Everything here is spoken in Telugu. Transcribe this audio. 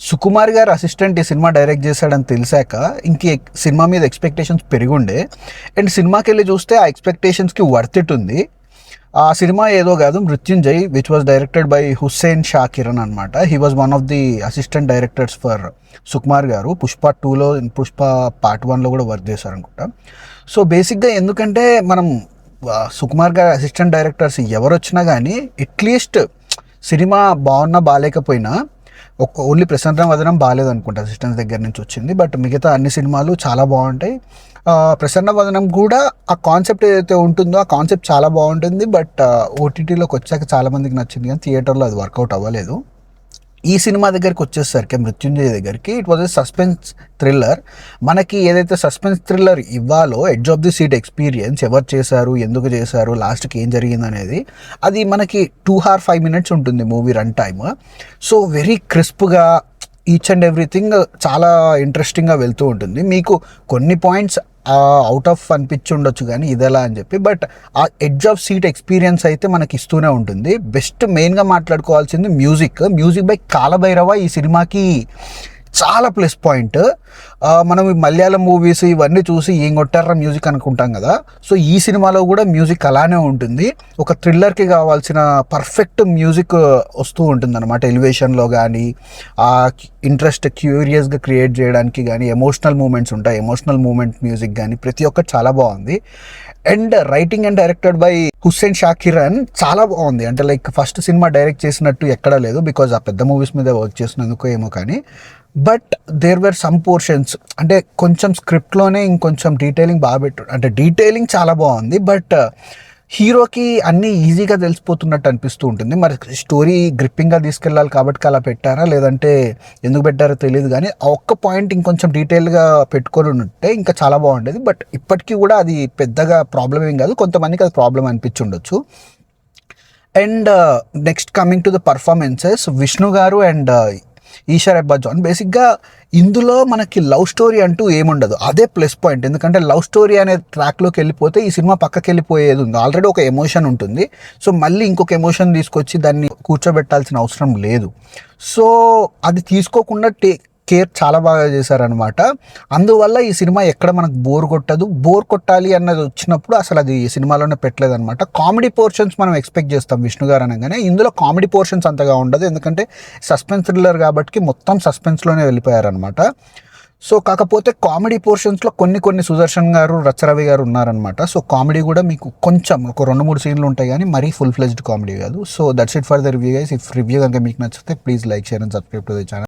సుకుమార్ గారు అసిస్టెంట్ ఈ సినిమా డైరెక్ట్ చేశాడని తెలిసాక ఇంక సినిమా మీద ఎక్స్పెక్టేషన్స్ పెరిగుండే. అండ్ సినిమాకి వెళ్ళి చూస్తే ఆ ఎక్స్పెక్టేషన్స్కి వర్త్ ఇట్ ఉంది. ఆ సినిమా ఏదో కాదు, Mrityunjay, which was directed by Hussain Shah Kiran అనమాట. He was one of the assistant directors for Sukumar garu. Pushpa 2లో, పుష్ప పార్ట్ 1లో కూడా వర్క్ చేశారు అనుకుంటా. సో బేసిక్గా ఎందుకంటే మనం సుకుమార్ గారు అసిస్టెంట్ డైరెక్టర్స్ ఎవరు వచ్చినా కానీ అట్లీస్ట్ సినిమా బాగున్నా బాగాలేకపోయినా, ఓన్లీ ప్రశాంతం వదనం బాగాలేదు అనుకుంటా అసిస్టెంట్స్ దగ్గర నుంచి వచ్చింది, బట్ మిగతా అన్ని సినిమాలు చాలా బాగుంటాయి. ప్రసన్న వదనం కూడా ఆ కాన్సెప్ట్ ఏదైతే ఉంటుందో ఆ కాన్సెప్ట్ చాలా బాగుంటుంది. బట్ ఓటీటీలోకి వచ్చాక చాలామందికి నచ్చింది కానీ థియేటర్లో అది వర్కౌట్ అవ్వలేదు. ఈ సినిమా దగ్గరికి వచ్చేసరికి, మృత్యుంజయ్ దగ్గరికి, it was a suspense thriller. మనకి ఏదైతే సస్పెన్స్ థ్రిల్లర్ ఇవ్వాలో, edge of the seat experience, ఎవరు చేశారు, ఎందుకు చేశారు, లాస్ట్కి ఏం జరిగింది అనేది, అది మనకి 2 hours 5 minutes ఉంటుంది movie run time. So very క్రిస్ప్గా ఈచ్ అండ్ ఎవ్రీథింగ్ చాలా ఇంట్రెస్టింగ్గా వెళ్తూ ఉంటుంది. మీకు కొన్ని పాయింట్స్ అవుట్ ఆఫ్ అనిపించి ఉండొచ్చు కానీ ఇదెలా అని చెప్పి, బట్ ఆ ఎడ్జ్ ఆఫ్ సీట్ ఎక్స్పీరియన్స్ అయితే మనకి ఇస్తూనే ఉంటుంది. బెస్ట్ మెయిన్గా మాట్లాడుకోవాల్సింది మ్యూజిక్ బై కాలభైరవ ఈ సినిమాకి చాలా ప్లస్ పాయింట్. మనం ఈ మలయాళం మూవీస్ ఇవన్నీ చూసి ఏం కొట్టారా మ్యూజిక్ అనుకుంటాం కదా. సో ఈ సినిమాలో కూడా మ్యూజిక్ అలానే ఉంటుంది. ఒక థ్రిల్లర్కి కావాల్సిన పర్ఫెక్ట్ మ్యూజిక్ వస్తూ ఉంటుంది అనమాట. ఎలివేషన్లో కానీ, ఆ ఇంట్రెస్ట్ క్యూరియస్గా క్రియేట్ చేయడానికి కానీ, ఎమోషనల్ మూమెంట్స్ ఉంటాయి, ఎమోషనల్ మూమెంట్ మ్యూజిక్ కానీ ప్రతి ఒక్కటి చాలా బాగుంది. And writing and directed by Hussain Shah Kiran చాలా బాగుంది. అంటే లైక్ ఫస్ట్ సినిమా డైరెక్ట్ చేసినట్టు ఎక్కడా లేదు, బికాజ్ ఆ పెద్ద మూవీస్ మీద వర్క్ చేసినందుకు ఏమో కానీ. But there were some portions, అంటే కొంచెం స్క్రిప్ట్లోనే ఇంకొంచెం డీటెయిలింగ్ బాగా పెట్టు, అంటే డీటెయిలింగ్ చాలా బాగుంది. బట్ హీరోకి అన్నీ ఈజీగా తెలిసిపోతున్నట్టు అనిపిస్తూ ఉంటుంది. మరి స్టోరీ గ్రిప్పింగ్గా తీసుకెళ్ళాలి కాబట్టి అలా పెట్టారా, లేదంటే ఎందుకు పెట్టారో తెలియదు కానీ ఆ ఒక్క పాయింట్ ఇంకొంచెం డీటెయిల్గా పెట్టుకొని ఉంటే ఇంకా చాలా బాగుండేది. బట్ ఇప్పటికీ కూడా అది పెద్దగా ప్రాబ్లం ఏం కాదు, కొంతమందికి అది ప్రాబ్లం అనిపించి ఉండొచ్చు. And next coming to the performances, Vishnu గారు అండ్ ఈషా రెబ్బా జాన్. బేసిక్గా ఇందులో మనకి లవ్ స్టోరీ అంటూ ఏముండదు, అదే ప్లస్ పాయింట్. ఎందుకంటే లవ్ స్టోరీ అనే ట్రాక్లోకి వెళ్ళిపోతే ఈ సినిమా పక్కకి వెళ్ళిపోయేది ఉంది. ఆల్రెడీ ఒక ఎమోషన్ ఉంటుంది, సో మళ్ళీ ఇంకొక ఎమోషన్ తీసుకొచ్చి దాన్ని కూర్చోబెట్టాల్సిన అవసరం లేదు. సో అది తీసుకోకుండా కేర్ చాలా బాగా చేశారనమాట. అందువల్ల ఈ సినిమా ఎక్కడ మనకు బోర్ కొట్టదు. బోర్ కొట్టాలి అన్నది వచ్చినప్పుడు అసలు అది ఈ సినిమాలోనే పెట్టలేదనమాట. కామెడీ పోర్షన్స్ మనం ఎక్స్పెక్ట్ చేస్తాం విష్ణు గారు అనగానే, ఇందులో కామెడీ పోర్షన్స్ అంతగా ఉండదు. ఎందుకంటే సస్పెన్స్ థ్రిల్లర్ కాబట్టి మొత్తం సస్పెన్స్లోనే వెళ్ళిపోయారనమాట. సో కాకపోతే కామెడీ పోర్షన్స్లో కొన్ని సుదర్శన్ గారు, రచ్చరవి గారు ఉన్నారనమాట. సో కామెడీ కూడా మీకు కొంచెం ఒక 2-3 సీన్లు ఉంటాయి కానీ మరీ ఫుల్ ఫ్లెజ్డ్ కామెడీ కాదు. So that's it for the review guys. If review కనుక మీకు నచ్చితే please like, share and subscribe to the channel.